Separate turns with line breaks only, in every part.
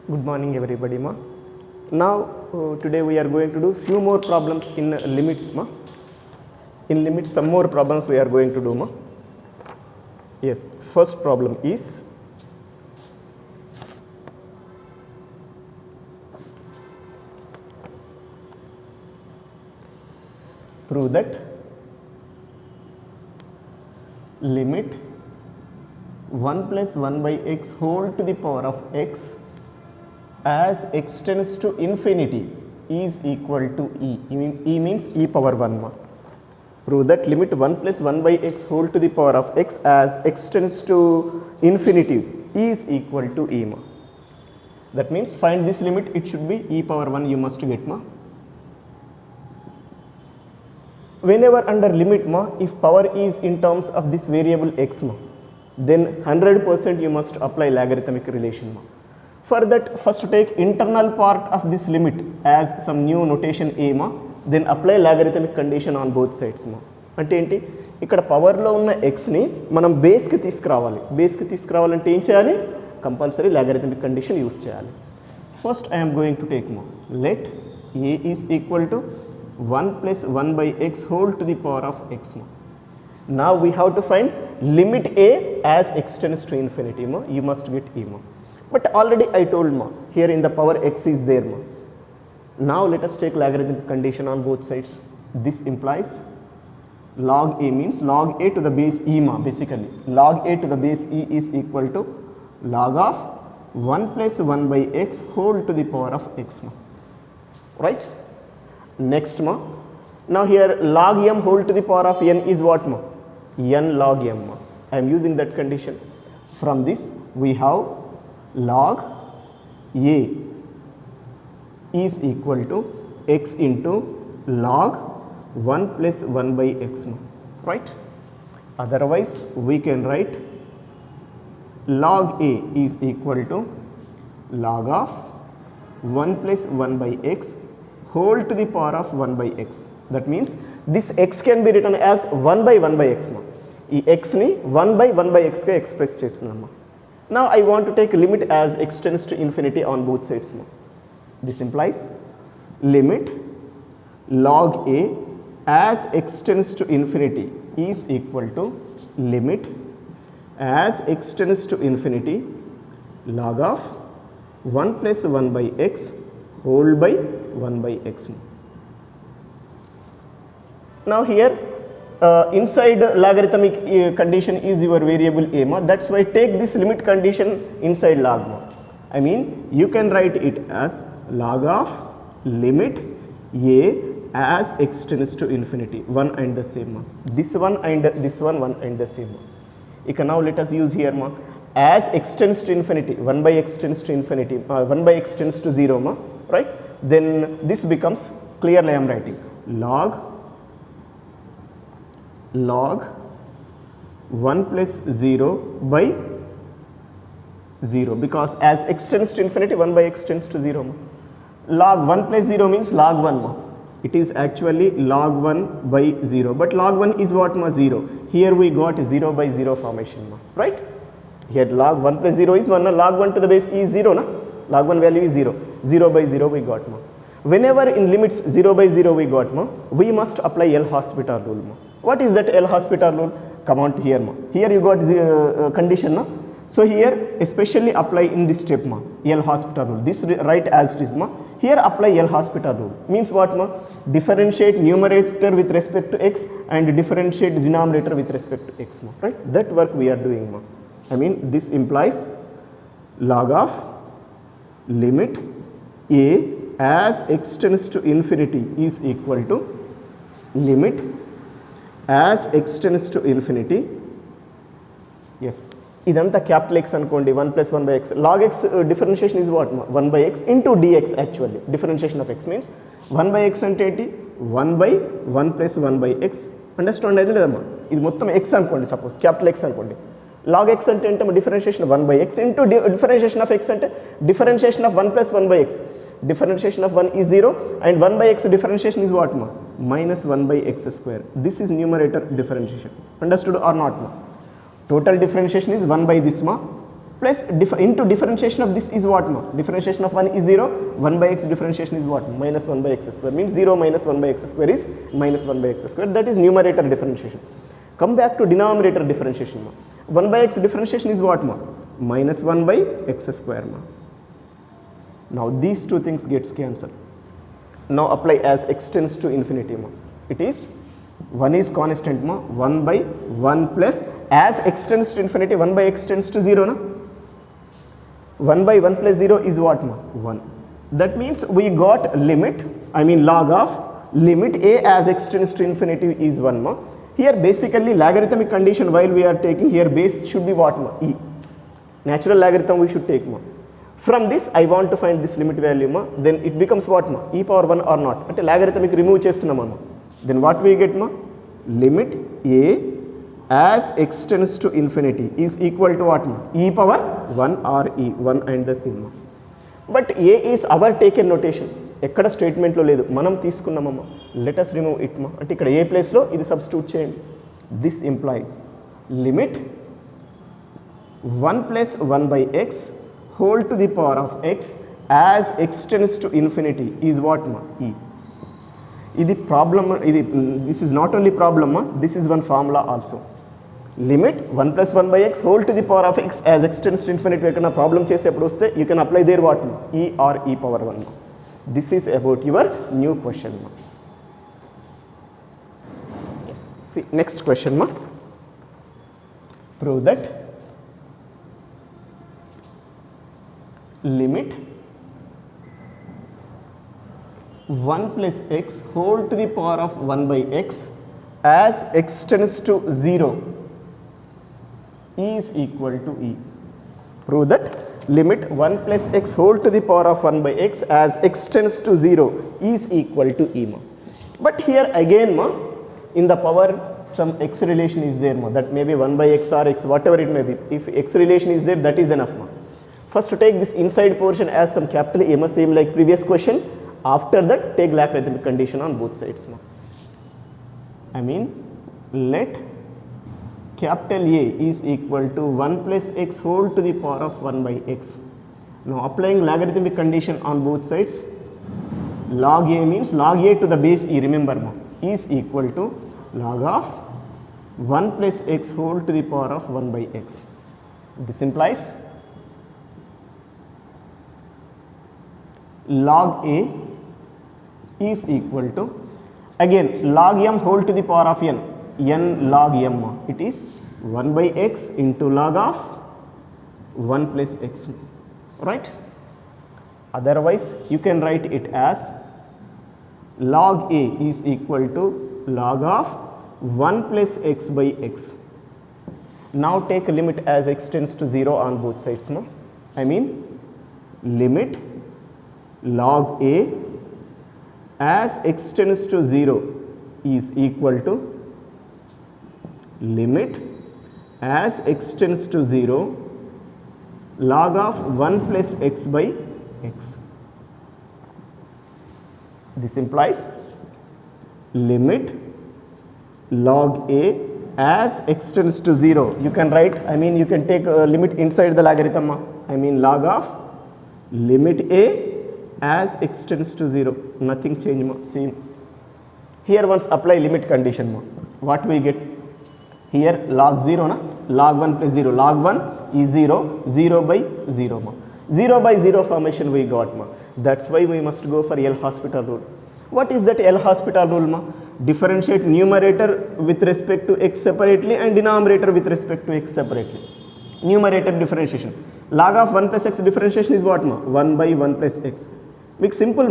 Good morning everybody ma. Now today we are going to do few more problems in limits ma. In limits some more problems we are going to do ma. Yes, first problem is prove that limit 1 plus 1 by x whole to the power of x as x tends to infinity is equal to e. E means e power 1 ma. Prove that limit 1 plus 1 by x whole to the power of x as x tends to infinity is equal to e ma. That means find this limit, it should be e power 1 you must get ma. Whenever under limit ma, if power is in terms of this variable x ma, then 100% you must apply logarithmic relation ma. For that first take internal part of this limit as some new notation a ma, then apply logarithmic condition on both sides ma. అంటే ఏంటి ఇక్కడ పవర్లో ఉన్న ఎక్స్ని మనం బేస్కి తీసుకురావాలి. బేస్కి తీసుకురావాలంటే ఏం చేయాలి? కంపల్సరీ లాగరిథమిక్ కండిషన్ యూస్ చేయాలి. First I'm going to take మో let a is equal to 1 plus 1 by x whole to the power of x ma. Now we have to find limit a as x tends to infinity ma. You must get e ma. But already I told ma here in the power x is there ma. Now let us take logarithmic condition on both sides. This implies log a means log a to the base e ma, basically log a to the base e is equal to log of 1 plus 1 by x whole to the power of x ma, right? Next ma, now here log m whole to the power of n is what ma? N log m ma. I am using that condition. From this we have log a is equal to x into log 1 plus 1 by x ma, right? Otherwise we can write log a is equal to log of 1 plus 1 by x whole to the power of 1 by x. That means this x can be written as 1 by 1 by x ma. ఈ x ని 1 by 1 by x గా express చేస్తున్నామా. Now I want to take limit as x tends to infinity on both sides ma. This implies limit log a as x tends to infinity is equal to limit as x tends to infinity log of 1 plus 1 by x whole by 1 by x. Now here inside logarithmic condition is your variable a ma. That's why take this limit condition inside log ma. I mean you can write it as log of limit a as x tends to infinity, one and the same ma. This one and this one and the same ma. Now let us use here ma as x tends to infinity, 1 by x tends to infinity, 1 by x tends to 0 ma, right? Then this becomes, clearly I am writing log 1 plus 0 by 0, because as x tends to infinity 1 by x tends to 0 ma. Log 1 plus 0 means log 1 ma. It is actually log 1 by 0, but log 1 is what ma? 0. Here we got 0 by 0 formation ma, right? Here log 1 plus 0 is 1 na. Log 1 to the base e is 0 na. Log 1 value is 0. 0 by 0 we got ma. Whenever in limits 0 by 0 we got ma, we must apply L'Hospital rule ma. What is that L'Hospital rule? Come on to here ma. Here you got the condition na. So here especially apply in this step ma, L'Hospital rule. This write as it is ma. Here apply L'Hospital rule. Means what ma? Differentiate numerator with respect to x and differentiate denominator with respect to x ma, right? That work we are doing ma. I mean this implies log of limit a as x tends to infinity is equal to limit as x tends to infinity, yes, ఇదంతా capital x అనుకోండి, 1 plus 1 by x. log x differentiation is what? 1 by x into dx. Actually differentiation of x means 1 by x అంటే ఏంటి? 1 by 1 plus 1 by x. Understand అయితే లేదమ్మా? ఇది మొత్తం x అనుకోండి, suppose capital x అనుకోండి. log x అంటే ఏంటమ్మా? Differentiation 1 by x into differentiation of x అంటే differentiation of 1 plus 1 by x. Differentiation of 1 is 0 and 1 by x differentiation is what ma? Minus 1 by x square. This is numerator differentiation. Understood or not ma? Total differentiation is 1 by this ma plus into differentiation of this is what ma? Differentiation of 1 is 0, 1 by x differentiation is what? Minus 1 by x square, means 0 minus 1 by x square is minus 1 by x square, that is numerator differentiation. Come back to denominator differentiation ma. 1 by x differentiation is what ma? Minus 1 by x square ma. Now these two things gets cancelled. Now apply as x tends to infinity ma. It is 1 is constant ma, 1 by 1 plus as x tends to infinity, 1 by x tends to 0 na. 1 by 1 plus 0 is what ma? 1. That means we got limit, I mean log of limit a as x tends to infinity is 1 ma. Here basically logarithmic condition while we are taking here base should be what ma? E. Natural logarithm we should take ma. From this I want to find this limit value ma, then it becomes what ma? E power 1 or not. Ante logarithmic remove chestunnam ma. Then what we get ma? Limit a as x tends to infinity is equal to what ma? E power 1 or E, 1 and the same ma. But a is our taken notation, ekkada statement lo ledu, manam teeskunnamma. Let us remove it ma. Ante ikkada a place lo idi substitute cheyandi. This implies limit 1 plus 1 by x whole to the power of x as x tends to infinity is what ma? E. This is not only problem ma, this is one formula also. Limit 1 plus 1 by x whole to the power of x as x tends to infinity ekana problem cheseppudu vaste you can apply there what ma? E or e power 1 ma. This is about your new question ma. Yes. See next question ma. Prove that limit 1 plus x whole to the power of 1 by x as x tends to 0 is equal to E. Prove that limit 1 plus x whole to the power of 1 by x as x tends to 0 is equal to E ma. But here again ma, in the power some x relation is there ma, that may be 1 by x or x, whatever it may be. If x relation is there, that is enough ma. First to take this inside portion as some capital A ma, same like previous question. After that take logarithmic condition on both sides ma. I mean let capital A is equal to 1 plus x whole to the power of 1 by x. Now applying logarithmic condition on both sides, log A means log A to the base E, remember ma, is equal to log of 1 plus x whole to the power of 1 by x. This implies log A is equal to, again log m whole to the power of n, n log m, it is 1 by x into log of 1 plus x, right? Otherwise you can write it as log A is equal to log of 1 plus x by x. Now take a limit as x tends to 0 on both sides no? I mean limit log A as x tends to 0 is equal to limit as x tends to 0 log of 1 plus x by x. This implies limit log A as x tends to 0. You can write, I mean you can take a limit inside the logarithm, I mean log of limit A as x tends to 0, nothing change, same. Here once apply limit condition, what we get? Here log 0 na, log 1 plus 0, log 1 is 0, 0 by 0 0 by 0 formation we got That's why we must go for L'Hospital rule. What is that L'Hospital rule Differentiate numerator with respect to x separately and denominator with respect to x separately. Numerator differentiation. Log of 1 plus x differentiation is what 1 by 1 plus x. Make simple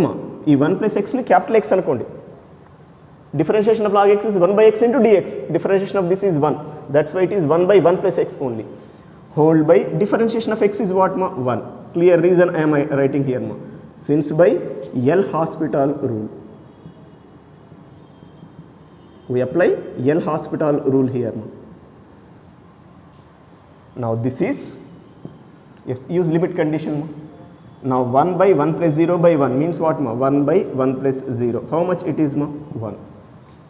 ఈ 1 plus x ni capital X అనుకోండి. Differentiation of log x is 1 by x into dx. Differentiation of this is 1. That's why it is 1 by 1 plus x only. Whole by differentiation of x is what 1. Clear reason I am writing here since by L'Hospital rule. We apply L'Hospital rule here. Now this is, yes, use limit condition. Now 1 by 1 plus 0 by 1 means what 1 by 1 plus 0. How much it is 1.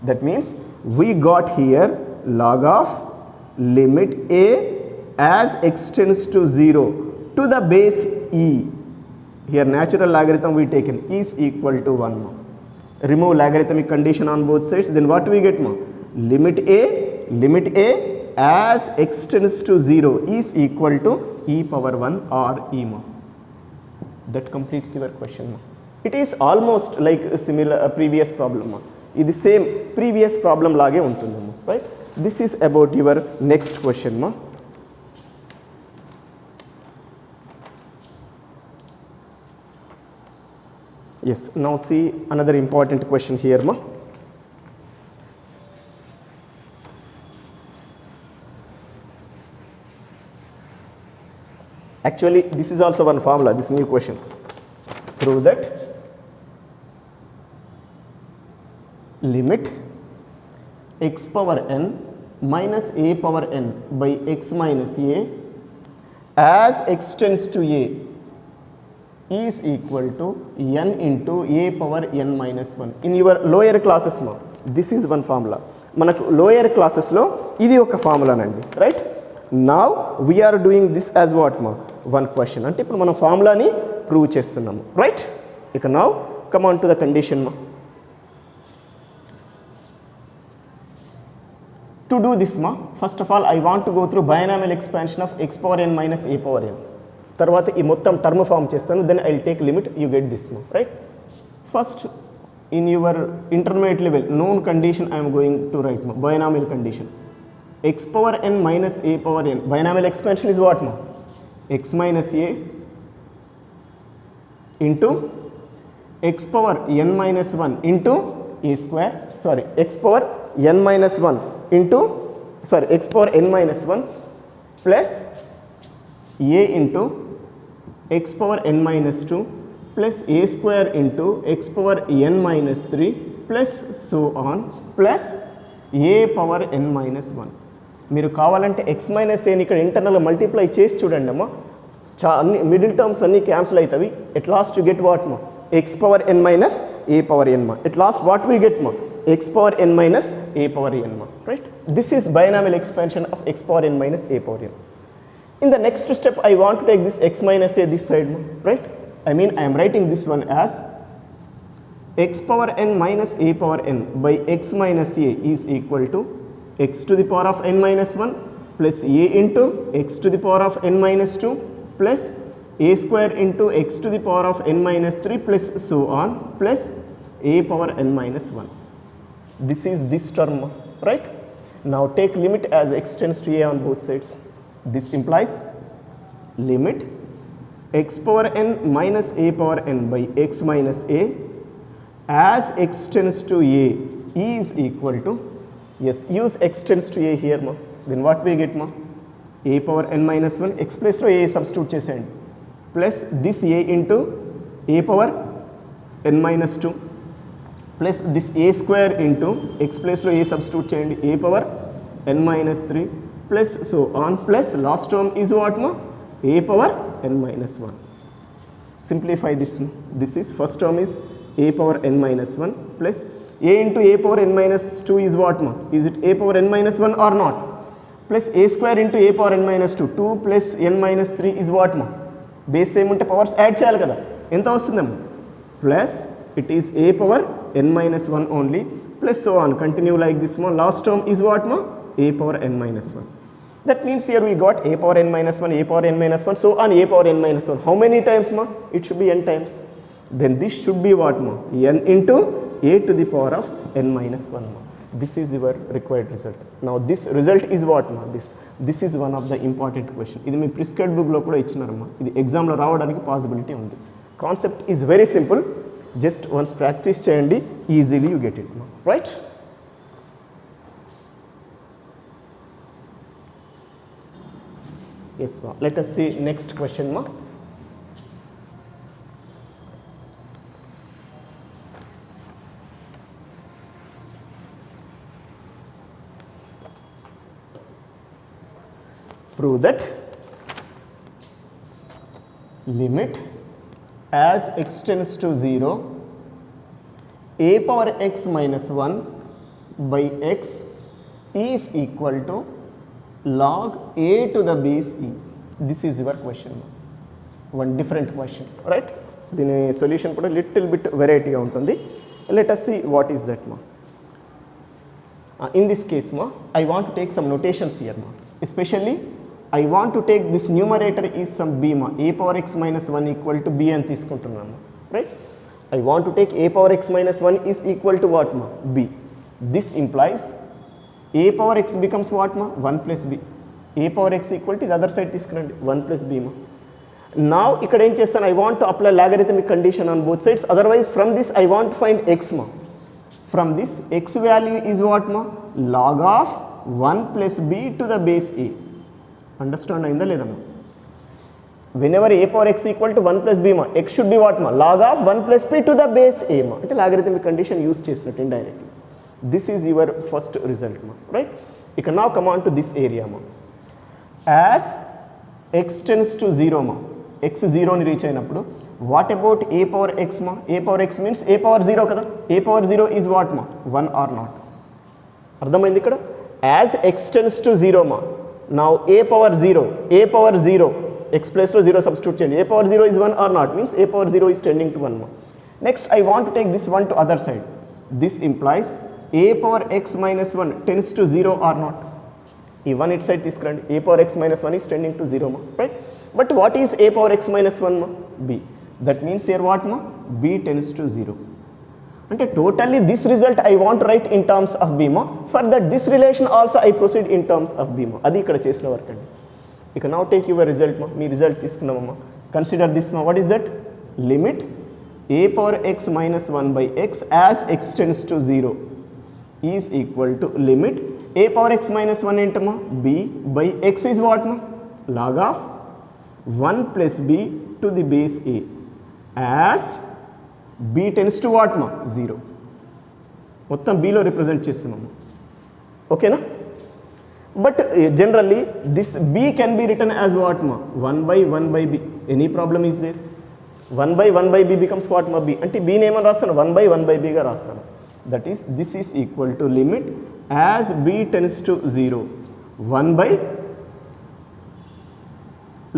That means we got here log of limit A as x tends to 0 to the base e, here natural logarithm we taken, is equal to 1 ma. Remove logarithmic condition on both sides, then what we get ma? Limit a as x tends to 0 is equal to e power 1 or e ma. That completes your question ma. It is almost like a similar previous problem ma. This same previous problem lage untundi ma, right? This is about your next question ma. Yes, now see another important question here ma. Actually this is also one formula, this new question. Prove that limit x power n minus a power n by x minus a as x tends to a is equal to n into a power n minus 1. In your lower classes ma, this is one formula. Manaku lower classes lo idi oka formula nandi, right? Now we are doing this as what ma? One question. Ante ippudu mana formula ni prove chestunnam, right? Ika now come on to the condition ma. To do this ma, first of all I want to go through binomial expansion of x power n minus a power n. తర్వాత ఈ మొత్తం term form చేస్తాను, then I will take limit, you get this మా, right? First in your intermediate level known condition I'm going to write మా, binomial condition. X power n minus a power n, binomial expansion is what మా? X minus a into x power n minus 1 into a square, sorry x power n minus 1 into sorry x power n minus 1 plus a into x power n minus 2 plus a square into x power n minus 3 plus so on plus a power n minus 1. మీరు కావాలంటే x minus ఏని ఇక్కడ internal multiply చేసి చూడండి అమ్మా, అన్ని middle terms అన్నీ cancel అవుతాయి. At last you get what మా? x power n minus a power n మా. At last what we get మా? x power n minus a power n మా, right? This is binomial expansion of x power n minus a power n. In the next step I want to take this x minus a this side, right? I mean I am writing this one as x power n minus a power n by x minus a is equal to x to the power of n minus 1 plus a into x to the power of n minus 2 plus a square into x to the power of n minus 3 plus so on plus a power n minus 1. This is this term, right? Now take limit as x tends to a on both sides. This implies limit x power n minus a power n by x minus a as x tends to a is equal to, yes, use x tends to a here ma, then what we get ma? A power n minus 1, x place lo a substitute chesandi, plus this a into a power n minus 2 plus this a square into x place lo a substitute cheyandi, a power n minus 3 plus so on plus last term is what ma? A power n minus 1. Simplify this. This is first term is a power n minus 1 plus a into a power n minus 2 is what ma? Is it a power n minus 1 or not? Plus a square into a power n minus 2, 2 plus n minus 3 is what ma? Base same unte powers add cheyali kada, enta vastundamma? Plus it is a power n minus 1 only plus so on, continue like this ma. Last term is what ma? A power n minus 1. That means here we got a power n minus 1, a power n minus 1, so on a power n minus 1. How many times ma? It should be n times. Then this should be what ma? N into a to the power of n minus 1 ma. This is your required result. Now this result is what ma? This is one of the important question. Idi mee prescribed book lo kuda ichinaru ma. Idi exam lo ravadaniki possibility undi. Concept is very simple. Just once practice cheyandi, easily you get it ma. Right? Yes ma. Let us see next question ma. Prove that limit as x tends to 0 a power x minus 1 by x is equal to log a to the base e. This is your question, one different question, right? దీని solution కూడా little bit variety గా ఉంటుంది. Let us see what is that ma. In this case ma, I want to take some notations here ma. Especially I want to take this numerator is some b ma, a power x minus 1 equal to b అని తీసుకుంటున్నాను, right? I want to take a power x minus 1 is equal to what ma, b. This implies a power x becomes what ma, 1 plus b. A power x equal to the other side తీసుకురండి 1 plus b ma. Now ఇక్కడ ఏం చేస్తాను, I want to apply logarithmic condition on both sides. Otherwise from this I want to find x ma. From this x value is what ma, log of 1 plus b to the base a. Understand అయిందా లేదా ma? Whenever a power x equal to 1 plus b ma, x should be what ma, log of 1 plus b to the base a ma. అంటే logarithmic condition use చేసినట్టు indirectly. This is your first result ma, right? You can now come on to this area ma. As x tends to 0 ma, x 0 ని reach అయినప్పుడు what about a power x ma? A power x means a power 0 కదా, a power 0 is what ma, 1 or not. అర్థమైంది ఇక్కడ? As x tends to 0 ma, now a power 0 x place లో 0 substitute చేయండి, a power 0 is 1 or not means a power 0 is tending to 1 ma. Next I want to take this one to other side. This implies a power x minus 1 tends to 0 or not. ఈ 1 it side తీసుకురండి, a power x minus 1 is tending to 0 ma, right? But what is a power x minus 1 ma? b. That means here what ma, b tends to 0. అంటే totally this result I want to write in terms of b ma. For that this relation also I proceed in terms of b ma. అది ఇక్కడ చేసిన work అండి. ఇక now take your result ma. మీ result తీసుకున్నామమ్మా. Consider this ma. What is that? Limit a power x minus 1 by x as x tends to 0 is equal to limit a power x minus 1 into ma, b by x is what ma, log of 1 plus b to the base a as b tends to what ma, 0. మొత్తం b లో represent చేస్తున్నాము, ఓకేనా? But generally this b can be written as what ma, 1 by 1 by b. Any problem is there? 1 by 1 by b becomes what ma, b. అంటే b నేమని రాస్తాను, 1 by 1 by b గా రాస్తాను. That is this is equal to limit as b tends to 0 1 by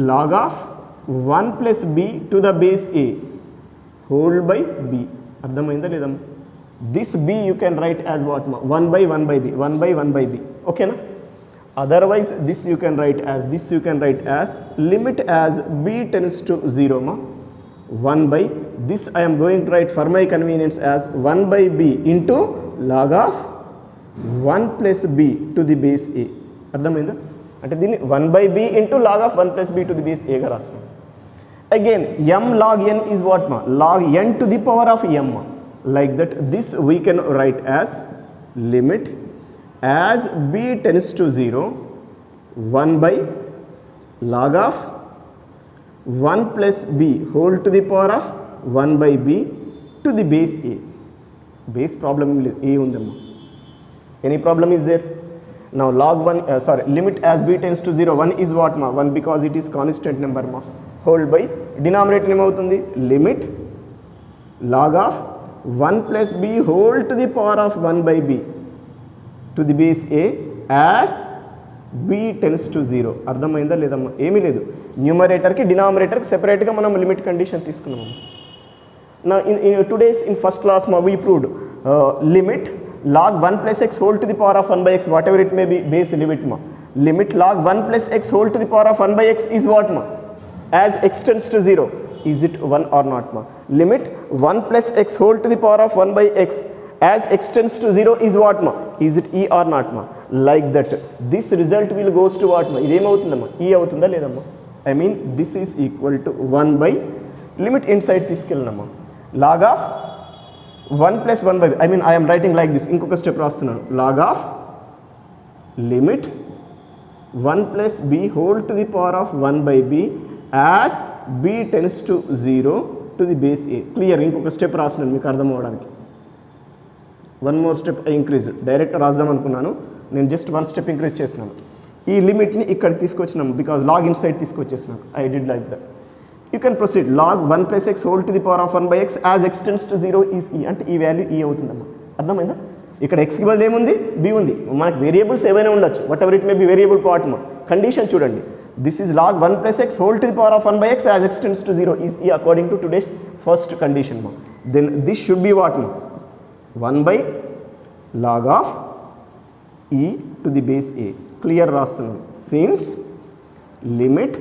log of 1 plus b to the base a whole by b. అర్థమైందా లేదా? This b you can write as what ma, 1 by 1 by b, 1 by 1 by b, okay na? Otherwise this you can write as limit as b tends to 0 ma, 1 by this I am going to write for my convenience as 1 by b into log of 1 plus b to the base a. అర్థమైందా? అంటే దీన్ని 1 by b into log of 1 plus b to the base a గా రాస్తాం. Again m log n is what ma, log n to the power of m ma. Like that this we can write as limit as b tends to 0 1 by log of 1 plus b whole to the power of 1 by b to the base a. Base problem a undamma. Any problem is there? Now log 1 limit as b tends to 0 1 is what ma, 1 because it is constant number ma, whole by denominator ఏమవుతుంది, limit log of 1 plus b whole to the power of 1 by b to the base a as b tends to 0. అర్థమైందా లేదమ్మా? ఏమీ లేదు, న్యూమరేటర్కి డినామినేటర్కి సెపరేట్గా మనం limit condition తీసుకున్నాము. Now in today's in first class ma, we proved limit log 1 plus x whole to the power of 1 by x whatever it may be, base limit ma. Limit log 1 plus x whole to the power of 1 by x is what ma, as x tends to 0. Is it 1 or not ma? Limit 1 plus x whole to the power of 1 by x as x tends to 0 is what ma? Is it e or not ma? Like that this result will goes to what ma? ఇదేమవుతుందమ్మా, e అవుతుందా లేదమ్మా? I mean this is equal to 1 by limit inside తీసుకెళ్ళనమ్మా, log of 1 plus 1 by, I mean I am writing like this, ఇంకొక step రాస్తున్నాను, log of limit 1 plus b whole to the power of 1 by b as b tends to 0 to the base a. Clear? ఇంకొక step రాస్తున్నాను మీకు అర్థం అవ్వడానికి. One more step increase, direct రాద్దాం అనుకున్నాను నేను, జస్ట్ వన్ స్టెప్ ఇంక్రీజ్ చేస్తున్నాను. ఈ లిమిట్ని ఇక్కడికి తీసుకొచ్చినాము బికాజ్ లాగ్ ఇన్సైడ్ తీసుకొచ్చేసినాను. I did like that. You can proceed log 1 plus x whole to the power of 1 by x as x tends to 0 is e. అంటే ఈ వాల్యూ e అవుతుందమ్మా, అర్థమైందా? ఇక్కడ ఎక్స్కి బదులు ఏముంది, బి ఉంది. మనకు వేరియబుల్స్ ఏవైనా ఉండొచ్చు, what ever it may be variable part మా. కండిషన్ చూడండి, this is log 1 plus x whole to the power of 1 by x as x tends to 0 is e according to today's first condition ma. Then this should be what ma, 1 by log of e to the base a. Clear రాస్తున్నాను. Since limit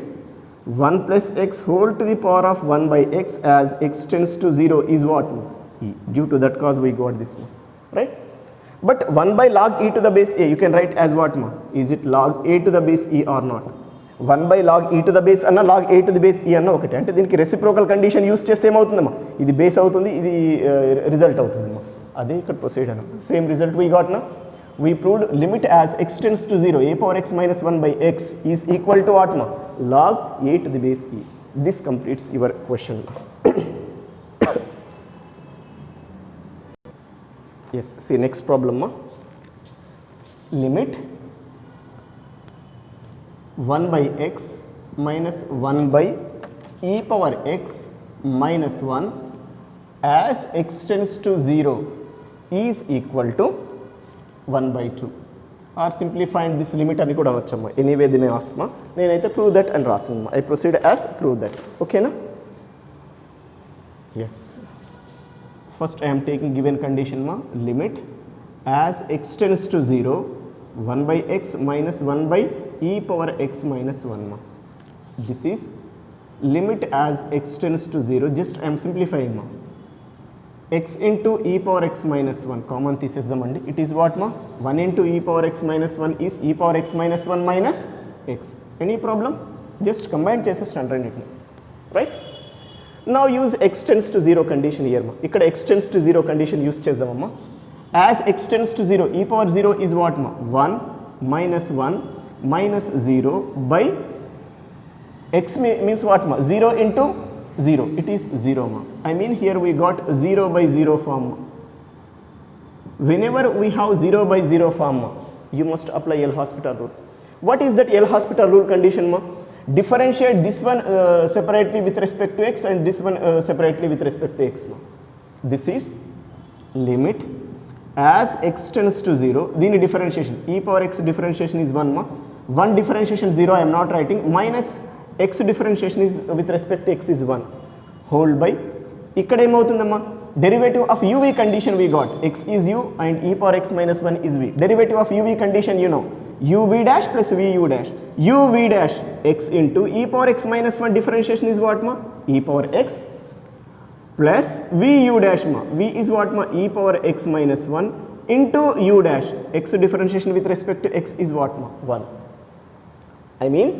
1 plus x whole to the power of 1 by x as x tends to 0 is what ma, e. Due to that cause we got this ma, right? But 1 by log e to the base a you can write as what ma, is it log a to the base e or not? 1 by log e to the base అన్న log a to the base e అన్న ఒకటి. అంటే దీనికి reciprocal condition use చేస్తే ఏమవుతుందమ్మా, ఇది base అవుతుంది, ఇది result అవుతుందమ్మా. అదే ఇక్కడ ప్రొసీడ్ అన్న, సేమ్ రిజల్ట్ వీ గాట్ నా. We proved limit as x tends to 0 a power x minus 1 by x is equal to what ma, log a to the base e. This completes your question. Yes, see next problem ma. Limit 1 by x minus 1 by e power x minus 1 as x tends to 0 is equal to 1 by 2. Or simply find this limit అని కూడా అనొచ్చమ్మా. Anyway the may ask మా, నేనైతే prove that అని రాస్తున్నాను. I proceed as prove that. ఓకేనా? Yes, first I am taking given condition ma, limit as x tends to 0 1 by x minus 1 by e power x minus 1 ma. This is limit as x tends to 0, just I am simplifying ma. X into e power x minus 1 common తీసేద్దామండి. It is what ma, 1 into e power x minus 1 is e power x minus 1 minus x. Any problem? Just combine చేసేస్తాను రెండింటిని, right? Now use x tends to 0 condition here ma. ఇక్కడ x tends to 0 condition use చేద్దామమ్మా. As x tends to 0 e power 0 is what ma, 1 minus 1 minus 0 by x means what ma, 0 into 0, it is 0 ma. I mean here we got 0 by 0 form ma. Whenever we have 0 by 0 form ma, you must apply L'Hospital rule. What is that L'Hospital rule condition ma? Differentiate this one separately with respect to x and this one separately with respect to x ma. This is limit as x tends to 0, దీని differentiation e power x differentiation is 1 ma, 1 differentiation 0 I am not writing, minus x differentiation is with respect to x is 1 whole by, ఇక్కడ ఏమవుతుందమ్మా, derivative of uv condition we got, x is u and e power x minus 1 is v. Derivative of uv condition you know, uv dash plus vu dash, uv dash x into e power x minus 1 differentiation is what ma, e power x plus vu dash ma, v is what ma, e power x minus 1 into u dash, x differentiation with respect to x is what ma, 1. I mean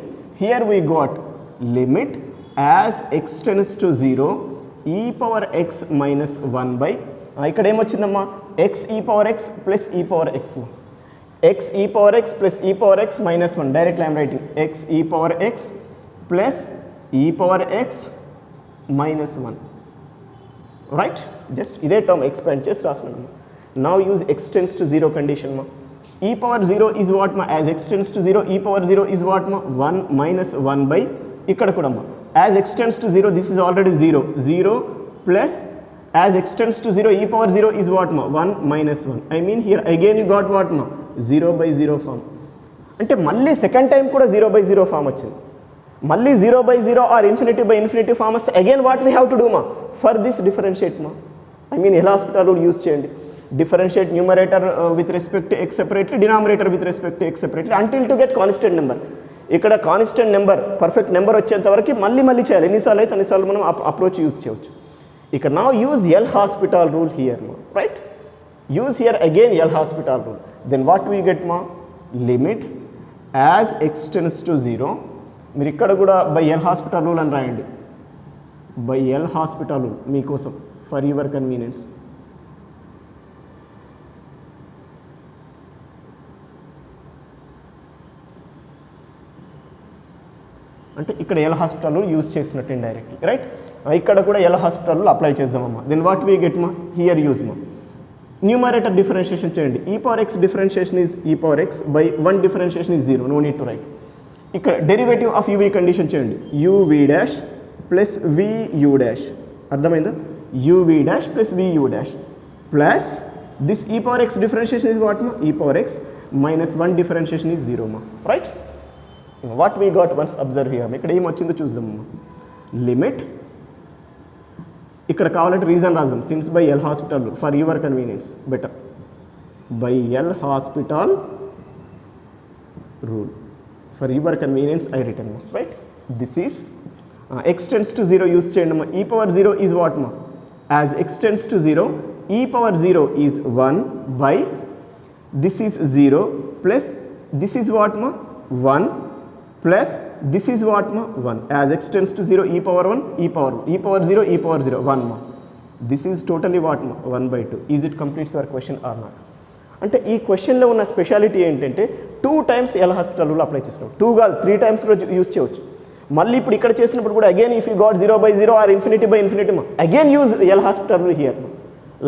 here we got limit as x tends to 0 e power x minus 1 by, ఇక్కడ ఏమొచ్చిందమ్మా, x e power x plus e power x ma, x e power x plus e power x minus 1, directly I am writing x e power x plus e power x minus 1, right? Just ఇదే term expand చేసి రాస్తున్నాను. Now use x tends to 0 condition ma. E power 0 is what ma, as x tends to 0 e power 0 is what ma, 1 minus 1 by, ఇక్కడ కూడా ma, as x tends to 0 this is already 0, 0 plus as x tends to 0 e power 0 is what ma, 1 minus 1. I mean here again you got what ma, 0 by 0 form. అంటే మళ్ళీ second time కూడా 0 by 0 form వచ్చింది. మళ్ళీ 0 by 0 or infinity by infinity form వస్తే again what we have to do మా, for this differentiate మా. I mean L'Hospital rule use చేయండి. Differentiate numerator with respect to x separately, denominator with respect to x separately until to get constant number. ఇక్కడ constant number perfect number వచ్చేంత వరకు మళ్ళీ చేయాలి. ఎన్నిసార్లు అయితే అన్నిసార్లు మనం అప్రోచ్ యూజ్ చేయవచ్చు. ఇక్కడ now use L'Hospital rule here ma, right? Use here again L'Hospital rule. Then what we get ma, limit as x tends to 0, మీరు ఇక్కడ కూడా by L'Hospital rule అని రాయండి, by L'Hospital rule మీకోసం for your convenience. అంటే ఇక్కడ L'Hospital rule use చేసినట్టు indirectly, right? ఇక్కడ కూడా L'Hospital రూల్ అప్లై చేద్దామమ్మా. దెన్ వాట్ వీ గెట్ మా, హియర్ యూజ్ మా, న్యూమరేటర్ డిఫరెన్షియేషన్ చేయండి. e power x differentiation is e power x by 1 differentiation is 0, no need to write. ఇక్కడ derivative of uv condition చేయండి, uv dash plus vu dash, అర్థమైందా? uv dash plus vu dash plus this e power x differentiation is what ma? E power x minus 1 differentiation is 0 ma, right? What we got once observe here, ఇక్కడ ఏం వచ్చిందో చూద్దాం. Limit ఇక్కడ కావాలంటే reason రాద్దాం, since by L hospital for your convenience better, by L hospital rule for your convenience I written ma, right? This is x tends to 0 use cheyandi ma. E power 0 is what ma? As x tends to 0, e power 0 is 1 by this is 0 plus this is what ma? 1 plus this is what ma? 1. As x tends to 0, e power 1, e power 1, e power 0, e power 0, 1 ma. This is totally what ma? 1 by 2. Is it completes your question or not? అంటే ఈ క్వశ్చన్లో ఉన్న speciality ఏంటంటే 2 times L hospital rule apply చేసినాం, 2 కాదు 3 times కూడా use చేయవచ్చు. మళ్ళీ ఇప్పుడు ఇక్కడ చేసినప్పుడు కూడా again if you got 0 by 0 or infinity by infinity again use L'Hospital rule here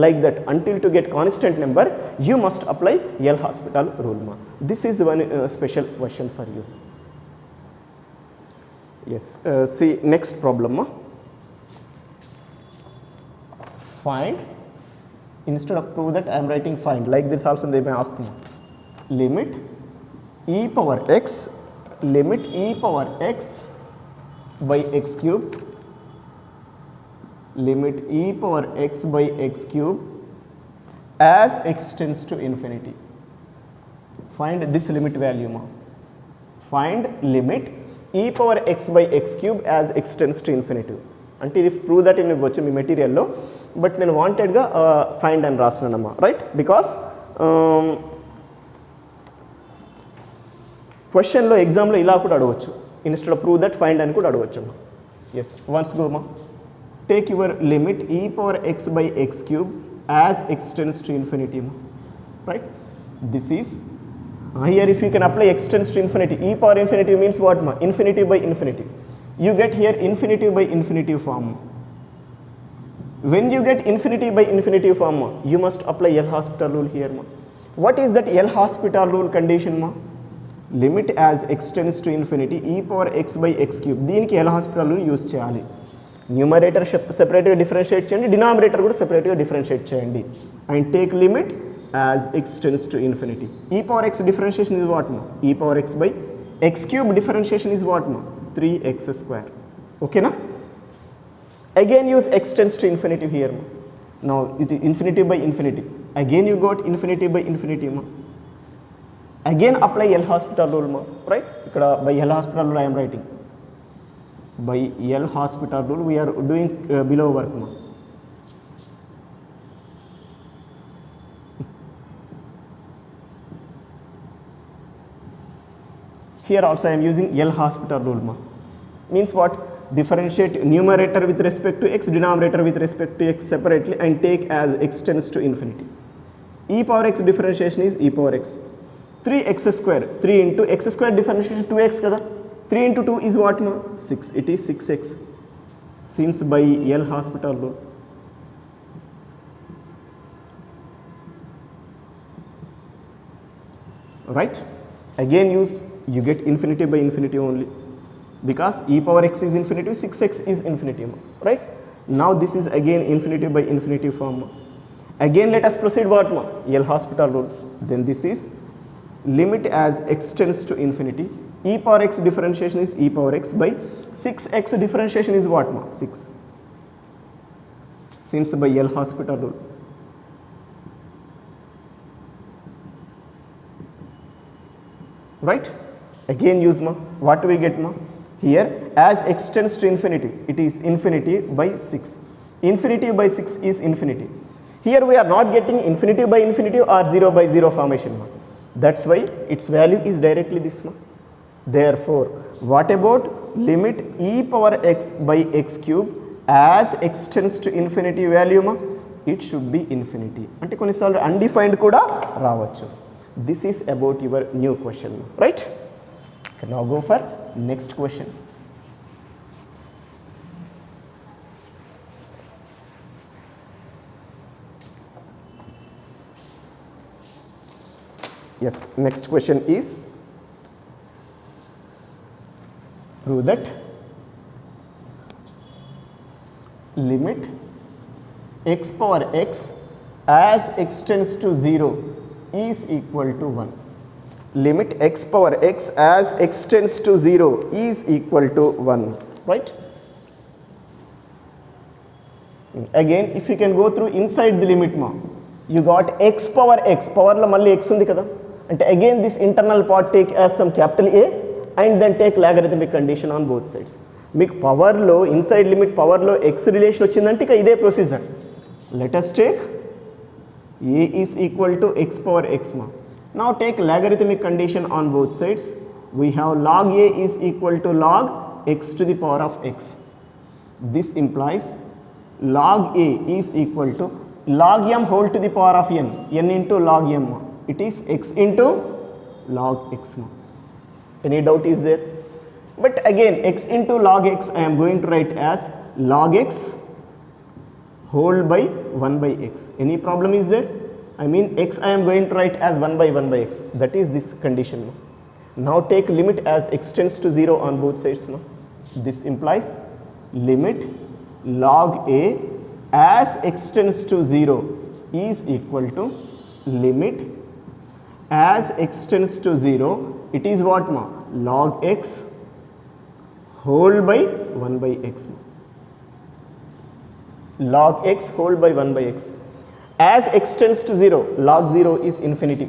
like that until to get constant number you must apply L'Hospital rule మా. This is one special question for you. Yes, see next problem. Find, instead of prove that I am writing find, like this also they may ask me, limit e power x, limit e power x by x cube, limit e power x by x cube as x tends to infinity. Find this limit value ma. Find limit e power x by x cube as x tends to infinity. అంటే ఇది prove that in ఇవ్వచ్చు మీ మెటీరియల్లో, but నేను వాంటెడ్గా find అని రాస్తున్నానమ్మా, right? Because క్వశ్చన్లో ఎగ్జామ్లో ఇలా కూడా అడగవచ్చు, instead of prove that find అని కూడా అడగవచ్చు అమ్మా. ఎస్, వన్స్ గోమా, take your limit e power x by x cube as x tends to infinity మా, right? This is here if you can apply x tends to infinity, e power infinity means what ma? Infinity by infinity. You get here infinity by infinity form. When you get infinity by infinity form ma, you must apply L Hospital rule here ma. What is that L Hospital rule condition ma? Limit as x tends to infinity e power x by x cube. దీనికి L Hospital rule use చేయాలి. Numerator సెపరేట్గా differentiate చేయండి, denominator కూడా సెపరేట్గా differentiate చేయండి, and take limit as x tends to infinity. E power x differentiation is what ma? E power x by x cube differentiation is what ma? 3x square. Okay na? Again use x tends to infinity here ma. Now it is infinity by infinity. Again you got infinity by infinity ma. Again apply L Hospital rule ma, right? Ikkada by L Hospital rule I am writing. By L Hospital rule we are doing below work ma. Here also I am using L Hospital rule ma. Means what? Differentiate numerator with respect to x, denominator with respect to x separately, and take as x tends to infinity. E power x differentiation is e power x. 3x square, 3 into x square differentiation 2x kada. 3 into 2 is what ma? 6. It is 6x. Since by L Hospital rule. Right? Again use, you get infinity by infinity only, because e power x is infinity, 6x is infinity, right? Now this is again infinity by infinity form. Again let us proceed what ma? L Hospital rule. Then this is limit as x tends to infinity, e power x differentiation is e power x by 6x differentiation is what ma? 6. Since by L Hospital rule. Right? Again use ma. What do we get ma? Here as x tends to infinity, it is infinity by 6. Infinity by 6 is infinity. Here we are not getting infinity by infinity or 0 by 0 formation ma. That's why its value is directly this ma. Therefore, what about limit e power x by x cube as x tends to infinity value ma? It should be infinity. అంటే కొన్నిసార్లు undefined కూడా రావచ్చు. This is about your new question, right? Okay, now go for next question. Yes, next question is, prove that limit x power x as x tends to 0 is equal to 1. Limit x power x as x tends to 0 is equal to 1, right? Again, if you can go through inside the limit ma, you got x power x, power lo malli x undi kada, and again this internal part take as some capital A and then take logarithmic condition on both sides. మీకు పవర్లో inside limit పవర్లో X relation వచ్చిందంటే ఇక ఇదే procedure. Let us take a is equal to x power x ma. Now take logarithmic condition on both sides. We have log a is equal to log x to the power of x. This implies log a is equal to log m whole to the power of n into log m ma. It is x into log x ma. Any doubt is there? But again, x into log x I am going to write as log x whole by 1 by x. Any problem is there? I mean x I am going to write as 1 by x. That is this condition. Now take limit as x tends to 0 on both sides. This implies limit log a as x tends to 0 is equal to limit as x tends to 0. It is what ma? Log x whole by 1 by x. Log x whole by 1 by x. As x tends to 0, log 0 is infinity.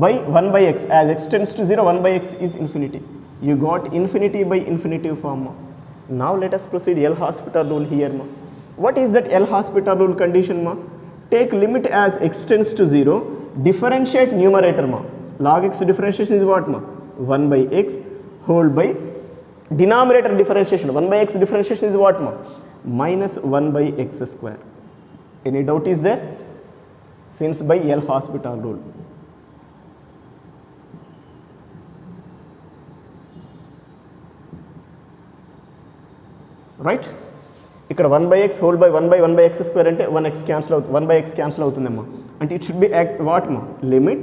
By 1 by x, as x tends to 0, 1 by x is infinity. You got infinity by infinitive form. Now let us proceed L'Hospital rule here. What is that L'Hospital rule condition? Take limit as x tends to 0, differentiate numerator. Log x differentiation is what? 1 by x whole by denominator differentiation. 1 by x differentiation is what ma? Minus 1 by x square. Any doubt is there? Since by L'Hospital rule. Right? ఇక్కడ 1 by x whole by 1 by x square అంటే 1x cancel అవుతుంది, 1 by x cancel అవుతుందమ్మా. అంటే it should be what ma? Limit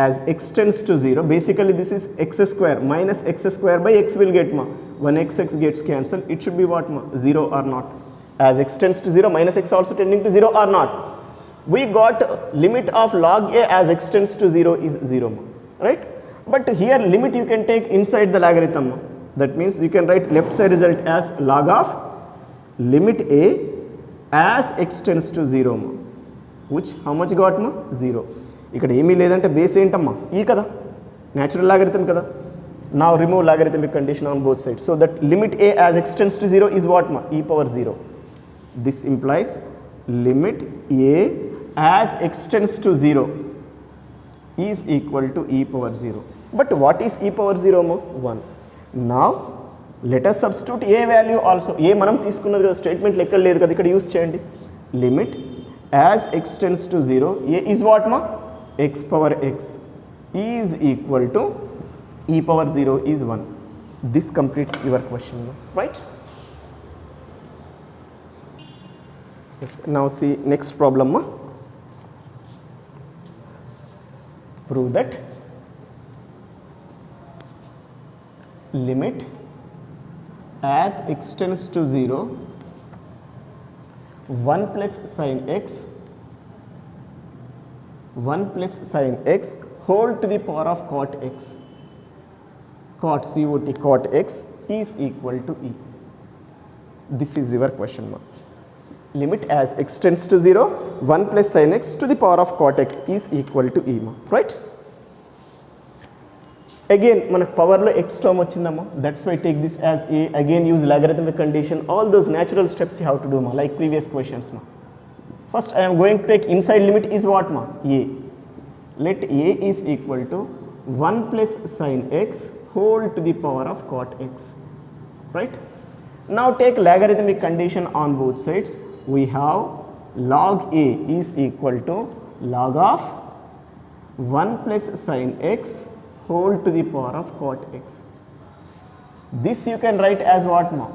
as x tends to 0, basically this is x square minus x square by x will get ma. When x gets cancelled, it should be what ma? 0 or not. As x tends to 0, minus x also tending to 0 or not. We got limit of log a as x tends to 0 is 0 ma. Right? But here limit you can take inside the logarithm ma. That means you can write left side result as log of limit a as x tends to 0 ma. Which how much got ma? 0. ఇక్కడ ఏమీ లేదంటే base ఏంటమ్మా? ఈ కదా, natural logarithm కదా. Now remove logarithmic condition on both sides. So that limit a as x tends to 0 is what ma? E power 0. This implies limit a as x tends to 0 is equal to e power 0. But what is e power 0 ma? 1. Now let us substitute a value also. A మనం తీసుకున్నది కదా, statement ఎక్కడ లేదు కదా, ఇక్కడ use చేయండి. Limit as x tends to 0, a is what ma? X power x is equal to e power 0 is 1. This completes your question, right? Yes. Now see next problem. Prove that limit as x tends to 0, 1 plus sin x 1 plus sin x whole to the power of cot x, cot cot x is equal to e. This is your question mark. Limit as x tends to 0, 1 plus sin x to the power of cot x is equal to e ma. Right? Again మనకు పవర్లో x term వచ్చిందమ్మా. That's why take this as a. Again use logarithmic condition. All those natural steps you have to do ma, like previous questions ma. First I am going to take inside limit is what ma? A. Let a is equal to 1 plus sin x whole to the power of cot x. Right? Now take logarithmic condition on both sides. We have log a is equal to log of 1 plus sin x whole to the power of cot x. This you can write as what ma?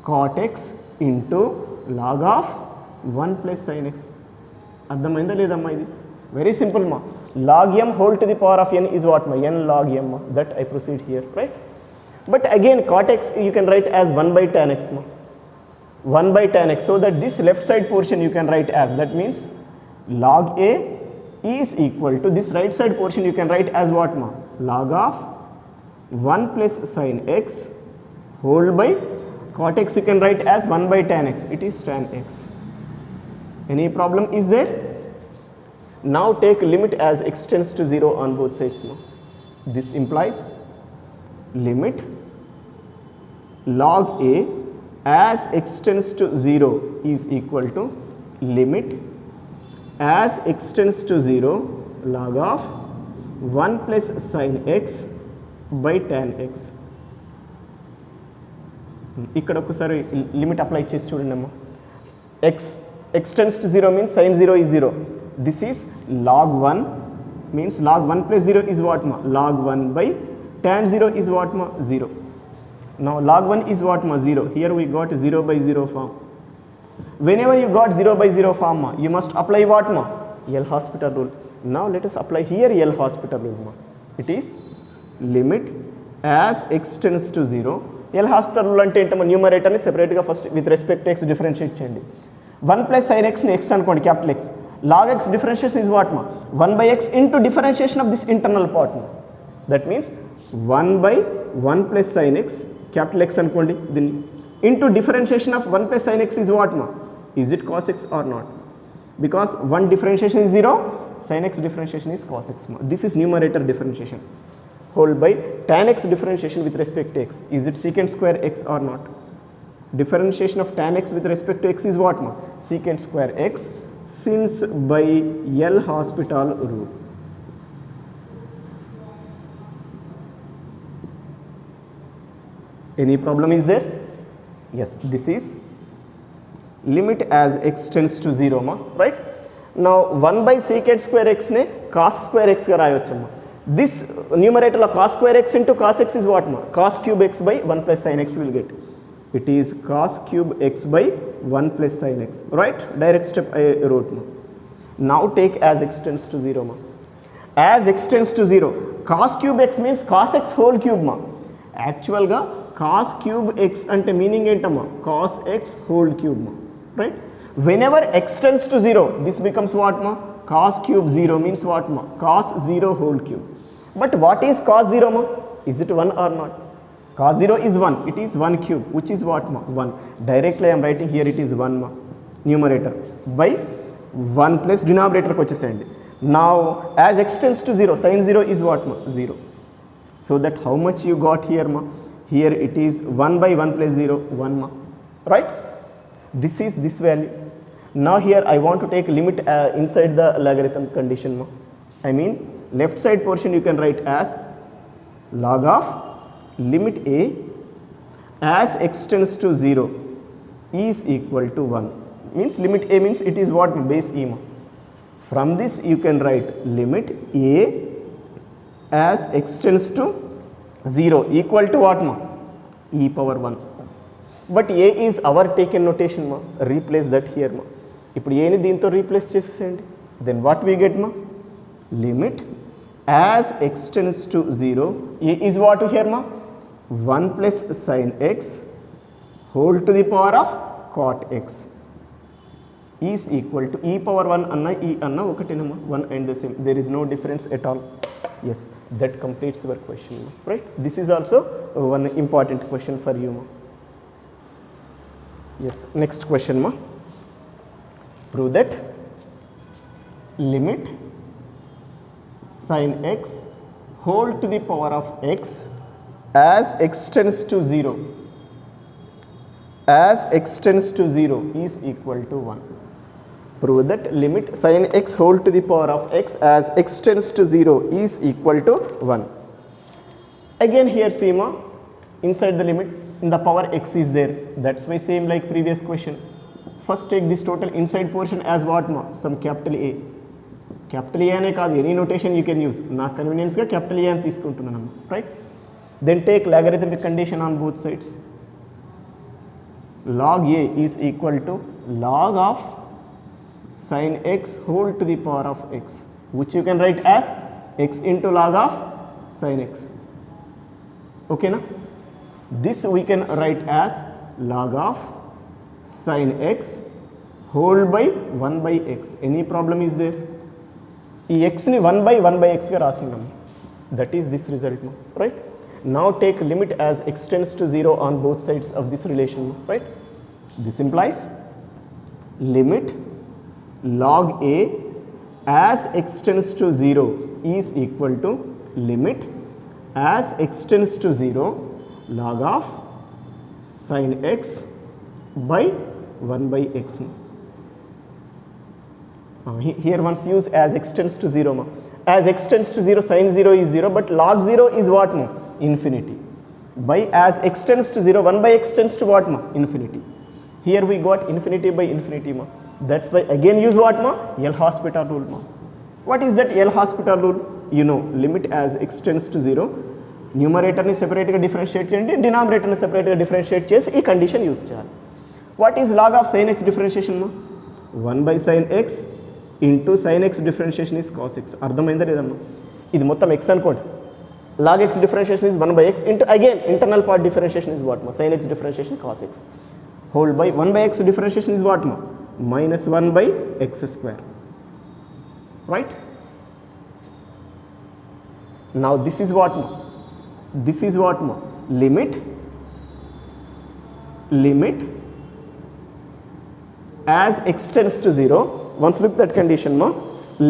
Cot x into log of 1 plus sin x. అర్థమైందా లేదమ్మా? ఇది very simple మా. log m whole to the power of n is what ma? N log m ma. That I proceed here, right? But again cot x you can write as 1 by tan x ma. 1 by tan x, so that this left side portion you can write as, that means log a is equal to this right side portion you can write as what ma? Log of 1 plus sin x whole by cot x you can write as 1 by tan x. It is tan x. Any problem is there? Now take limit as x tends to 0 on both sides. No? This implies limit log a as x tends to 0 is equal to limit as x tends to 0 log of 1 plus sin x by tan x. ఇక్కడ ఒకసారి limit apply చేసి చూడండి అమ్మా. x tends to 0 means sin 0 is 0. This is log 1 means log 1 plus 0 is what ma? Log 1 by tan 0 is what ma? 0. Now log 1 is what ma? 0. Here we got 0 by 0 form. Whenever you got 0 by 0 form ma, you must apply what ma? L'Hospital rule. Now let us apply here L'Hospital rule ma. It is limit as x tends to 0. L'Hospital rule అంటే ఏంటమ్మా? న్యూమరేటర్ని సెపరేట్గా first with respect to X differentiate చేయండి. 1 plus sign ఎక్స్ని X అనుకోండి, capital X. Log x differentiation is what ma? 1 by x into differentiation of this internal part ma. That means 1 by 1 plus sin x, capital X అనుకోండి దీన్ని, into differentiation of 1 plus sin x is what ma? Is it cos x or not? Because 1 differentiation is 0, sin x differentiation is cos x ma. This is numerator differentiation. Whole by tan x differentiation with respect to x. Is it secant square x or not? Differentiation of tan x with respect to x is what ma? Secant square x. Since by L'Hospital rule. Any problem is there? Yes, this is limit as x tends to 0 ma, right? Now 1 by secant square x ne cos square x ga rayochu ma. This numerator la cos square x into cos x is what ma? Cos cube x by 1 plus sin x will get. It is cos cube x by 1 plus sin x, right? Direct step I wrote ma. Now take as x tends to 0 ma. As x tends to 0, cos cube x means cos x whole cube ma. Actual ga cos cube x ante meaning entama? Cos x whole cube ma, right? Whenever x tends to 0, this becomes what ma? Cos cube 0 means what ma? Cos 0 whole cube. But what is cos 0 ma? Is it 1 or not? Cos 0 is 1, it is 1 cube, which is what ma? 1. Directly I am writing here it is 1 ma, numerator, by 1 plus denominator ko vachesandi. Now as x tends to 0, sin 0 is what ma? 0. So that how much you got here ma? Here it is 1 by 1 plus 0, 1 ma, right? This is this value. Now here I want to take limit inside the logarithm condition ma. I mean left side portion you can write as log of limit a as x tends to 0 is equal to 1. Means limit a means it is what? Base e ma. From this you can write limit a as x tends to 0 equal to what ma? E power 1. But a is our taken notation ma. Replace that here ma. ఇప్పుడు a ని దీంతో replace చేసేసేయండి. Then what we get ma? Limit as x tends to 0, a is what here ma? 1 plus sin x whole to the power of cot x is equal to e power 1 anna e anna okatinama, 1 and the same. There is no difference at all. Yes, that completes your question, right? This is also one important question for you ma. Yes, next question ma. Prove that limit sin x whole to the power of x as x tends to 0 is equal to 1. Prove that limit sin x whole to the power of x as x tends to 0 is equal to 1. Again here see ma, inside the limit in the power x is there. That's why same like previous question. First take this total inside portion as what ma? Some capital A. Capital A ane kaadu, any notation you can use. Na convenience ga capital A ani తీసుకుంటున్నాను, right? Then take logarithmic condition on both sides. Log a is equal to log of sin x whole to the power of x, which you can write as x into log of sin x. Okay na? This we can write as log of sin x whole by 1 by x. Any problem is there? ఈ xని 1 by x గా రాస్తున్నాము. That is this result, right? Now take limit as x tends to 0 on both sides of this relation, right? This implies limit log a as x tends to 0 is equal to limit as x tends to 0 log of sin x by 1 by x. Here once use as x tends to 0 ma. As x tends to 0 sin 0 is 0, but log 0 is what ma? Infinity. By as x tends to 0 1 by x tends to what ma? Infinity. Here we got infinity by infinity ma. That's why again use what ma? L'Hospital rule ma. What is that L'Hospital rule? You know, limit as x tends to 0, numerator ni separate ga differentiate cheyandi, denominator ni separate ga differentiate chesi ee condition use cheyali. What is log of sin x differentiation ma? 1 by sin x into sin x differentiation is cos x. అర్థమైందా లేదమ్మా? ఇది మొత్తం x అనుకోండి. log x differentiation is 1 by x into again internal part differentiation is what ma? Sin x differentiation cos x. Whole by 1 by x differentiation is what ma? Minus 1 by x square. Right? Now this is what ma? This is what ma? Limit as x tends to 0. Once look that condition ma,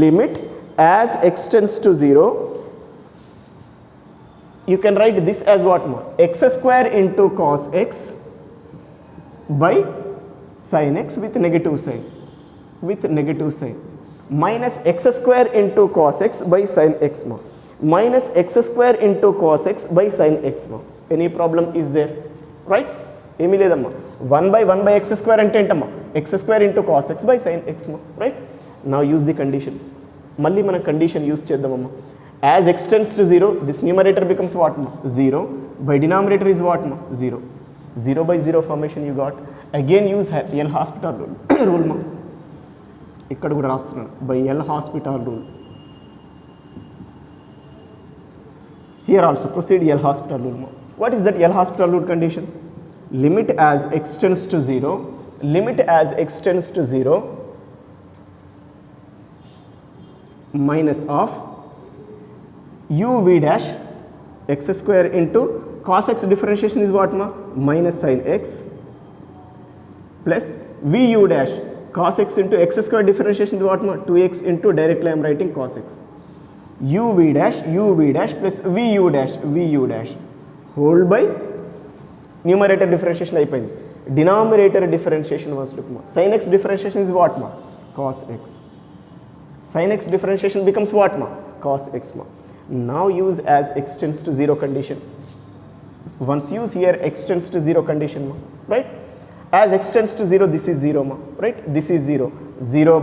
limit as x tends to 0, you can write this as what ma? X square into cos x by sin x with negative sign, minus x square into cos x by sin x ma, minus x square into cos x by sin x ma. Any problem is there? Right? ఏమీ లేదమ్మా. 1 by x square అంటే ఏంటమ్మా? x square into cos x by sin x మా. Right? Now use the condition. మళ్ళీ మనం condition use చేద్దామమ్మా. As x tends to 0, this numerator becomes what మా? 0 by denominator is what ma? 0. 0 by 0 formation you got. Again use L'Hospital rule ma. ఇక్కడ కూడా రాస్తున్నాను by L'Hospital rule. Here also proceed L'Hospital rule ma. What is that L'Hospital rule condition? Limit as x tends to 0, minus of uv dash x square into cos x differentiation is what ma? Minus sin x plus vu dash cos x into x square differentiation is what ma? 2x into directly I am writing cos x. uv dash plus vu dash whole by numerator differentiation అయిపోయింది. Denominator differentiation was look ma. Sin x differentiation is what ma? Cos x. Sin x differentiation becomes what ma? Cos x ma. Now use as x tends to 0 condition. Once use here x tends to 0 condition ma. Right? As x tends to 0, this is 0 ma. Right? This is 0. 0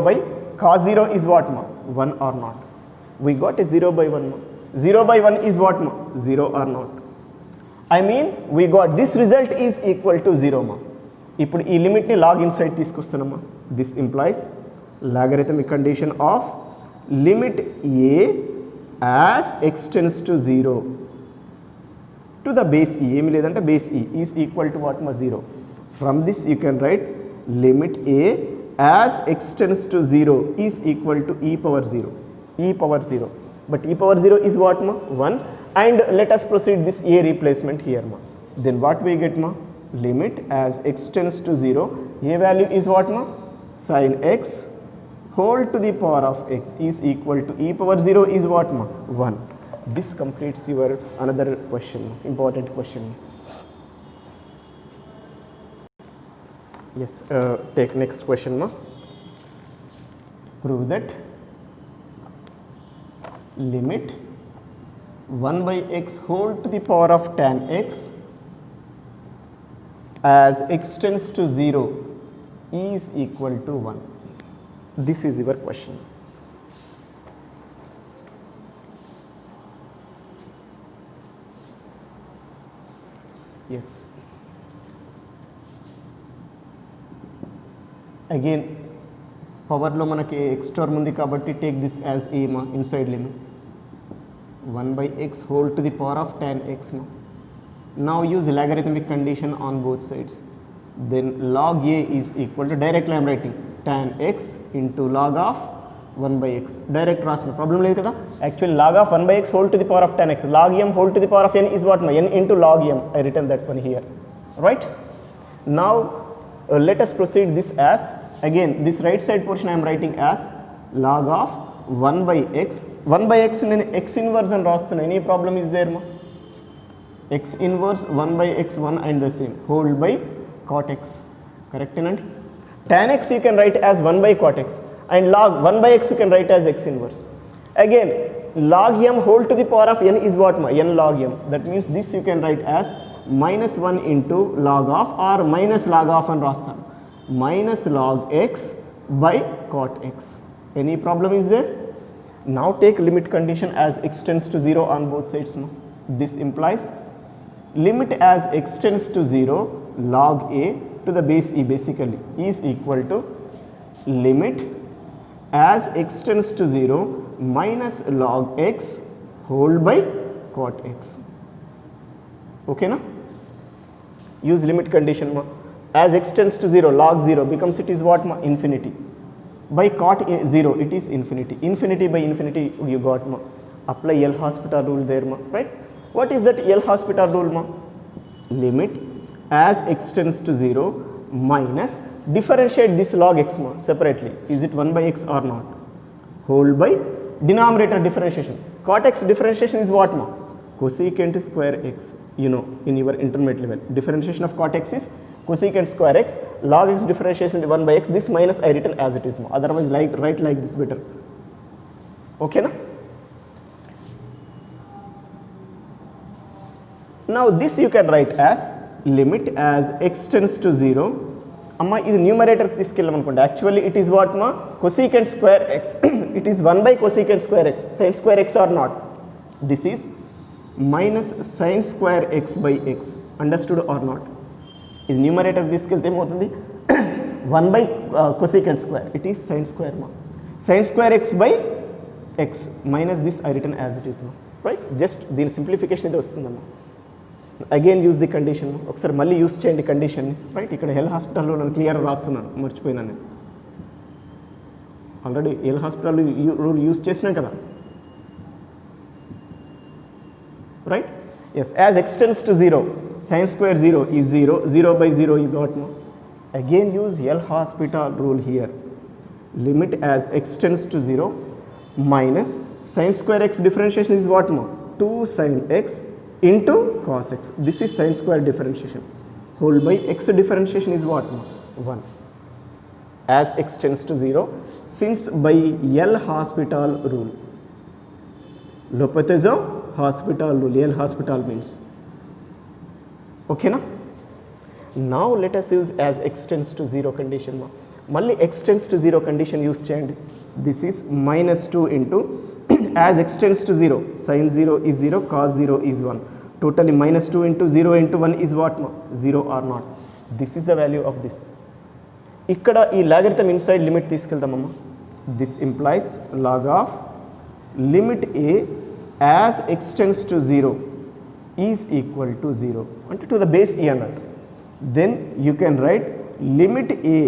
by cos 0 is what ma? 1 or not. We got a 0 by 1 ma. 0 by 1 is what ma? 0 or not. I mean we got this result is equal to 0 ma. ఇప్పుడు ఈ లిమిట్ని log inside తీసుకొస్తున్నామా. This implies logarithmic condition of limit a as x tends to 0 to the base e, ఏమి లేదంటే base ఈ is equal to what మా 0. From this you can write limit a as x tends to 0 is equal to e power 0. But e power 0 is what ma? 1. And let us proceed this a replacement here ma. Then what we get ma? Limit as x tends to 0, a value is what ma? Sin x whole to the power of x is equal to e power 0 is what ma? 1. This completes your another question, important question. Yes, take next question ma. Prove that limit 1 by x whole to the power of tan x as x tends to 0 is equal to 1. This is your question. Yes. Again power lo manaki x term undi kabatti take this as a ma inside limit 1 by x whole to the power of tan x ma. Now use logarithmic condition on both sides. then log a is equal to, directly I am writing tan x into log of 1 by x. Direct రాసిన problem లేదు కదా. Actually log of 1 by x whole to the power of tan x. Log m whole to the power of n is what? N into log m. I written that one here. Right? Now let us proceed this as, again this right side portion I am writing as log of 1 by x. 1 by x నేను x inverse అని రాస్తున్నా. Any problem is there ma? X inverse 1 by x 1 and the same whole by cot x. Correct enough? Tan x you can write as 1 by cot x, and log 1 by x you can write as x inverse. Again log m whole to the power of n is what ma? N log m. That means this you can write as minus 1 into log of, or minus log of and rastan, minus log x by cot x. Any problem is there? Now take limit condition as x tends to 0 on both sides. No? This implies limit as x tends to 0 log a to the base e basically is equal to limit as x tends to 0 minus log x whole by cot x. Okay na? Use limit condition ma. As x tends to 0 log 0 becomes, it is what ma? Infinity. By cot 0 it is infinity. Infinity by infinity you got ma. Apply L'Hospital rule there ma. Right? What is that L'Hospital rule ma? Limit as x tends to 0 minus, differentiate this log x ma separately. Is it 1 by x or not? Whole by denominator differentiation. Cot x differentiation is what ma? Cosecant square x. You know in your intermediate level. Differentiation of cot x is cosecant square x. Log x differentiation 1 by x. This minus I written as it is ma. Otherwise write like this better. Okay na? Now this you can write as limit as x tends to 0. Amma ఇది numerator తీసుకెళ్ళాం అనుకోండి. Actually it is what మా? Cosecant square X. It is 1 by cosecant square x. Sin square x or not? This is minus sin square x by x. Understood or not? ఇది numerator తీసుకెళ్తే ఏమవుతుంది? 1 by cosecant square. It is sin square ma. Sin square x by x minus this I written as it is ma. Right? Just దీని simplification ఇది వస్తుందమ్మా. Again use the condition. ఒకసారి మళ్ళీ use చేయండి కండిషన్ని. Right? ఇక్కడ L'Hospitalలో నేను క్లియర్ రాస్తున్నాను, మర్చిపోయినా నేను. ఆల్రెడీ L'Hospital రూల్ యూజ్ చేసినాం కదా. Right? Yes. As x tends to 0 sin square 0 is 0. 0 by 0 you got no. Again use L'Hospital rule here. Limit as x tends to 0 minus sin square x differentiation is what no? 2 sin x into cos x. This is sin square differentiation. Whole by x differentiation is what no? 1. As x tends to 0, since by L'Hospital rule. L'Hospital rule. L'Hospital means. Okay na? Now let us use as x tends to 0 condition ma. Malli x tends to 0 condition use cheyandi. This is minus 2 into as x tends to 0 sin 0 is 0 cos 0 is 1. Totally minus 2 into 0 into 1 is what ma? 0 or not. This is the value of this. Ikkada ee logarithm inside limit తీసుకెళ్దామమ్మా. This implies log of limit a as x tends to 0 is equal to 0 అంటే to the base e అన్నట్టు. Then you can write limit a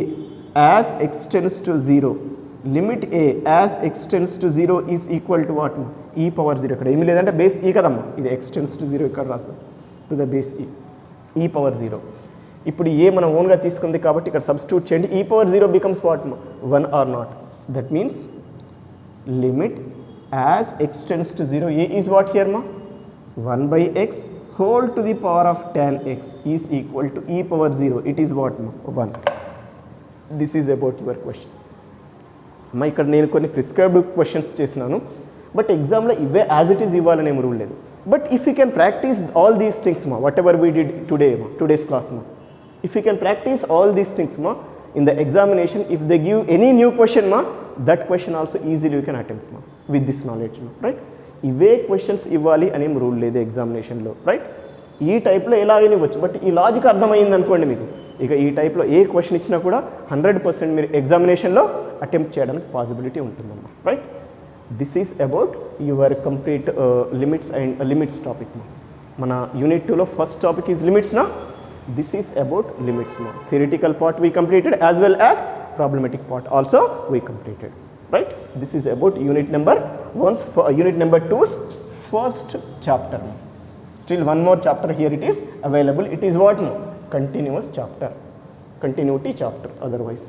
as x tends to 0. Limit a as x tends to 0 is equal to what? E power 0. ఇక్కడ ఏమీ లేదంటే base e కదమ్మా. ఇది x tends to 0 ఇక్కడ రాస్తాం. To the base e power 0. ఇప్పుడు ఏ మనం ఓన్గా తీసుకుంది కాబట్టి ఇక్కడ సబ్స్టిట్యూట్ చేయండి. e power 0 becomes what? 1 or not. That means limit as x tends to 0, a is what here ma? 1 by x whole to the power of tan x is equal to e power 0. It is what ma? 1. This is about your question. మా ఇక్కడ నేను కొన్ని prescribed questions చేసినాను, but ఎగ్జామ్లో ఇవే as it is ఇవ్వాలనే rule లేదు. But if you can practise all these things మా, whatever we did today's class మా, if you can practise all these things మా in the examination, if they give any new question ma, that question also easily you can attempt ma with this knowledge ma, right? ఇవే questions ఇవ్వాలి అనేం rule లేదు ఎగ్జామినేషన్లో, right? ఈ టైప్లో ఎలాగైనా ఇవ్వచ్చు, but ఈ లాజిక్ అర్థమైంది అనుకోండి మీకు, ఇక ఈ టైప్లో ఏ క్వశ్చన్ ఇచ్చినా కూడా 100% మీరు ఎగ్జామినేషన్లో అటెంప్ట్ చేయడానికి పాసిబిలిటీ ఉంటుందన్నమాట, right? This is about your complete limits and limits topic. మన యూనిట్ 2లో ఫస్ట్ టాపిక్ ఈజ్ లిమిట్స్ నా. This is about limits ma. Theoretical part we completed as well as problematic part also we completed, right? This is about unit number 1's for unit number 2's first chapter ma. Still one more chapter here it is available. It is what ma? Continuous chapter, continuity chapter otherwise.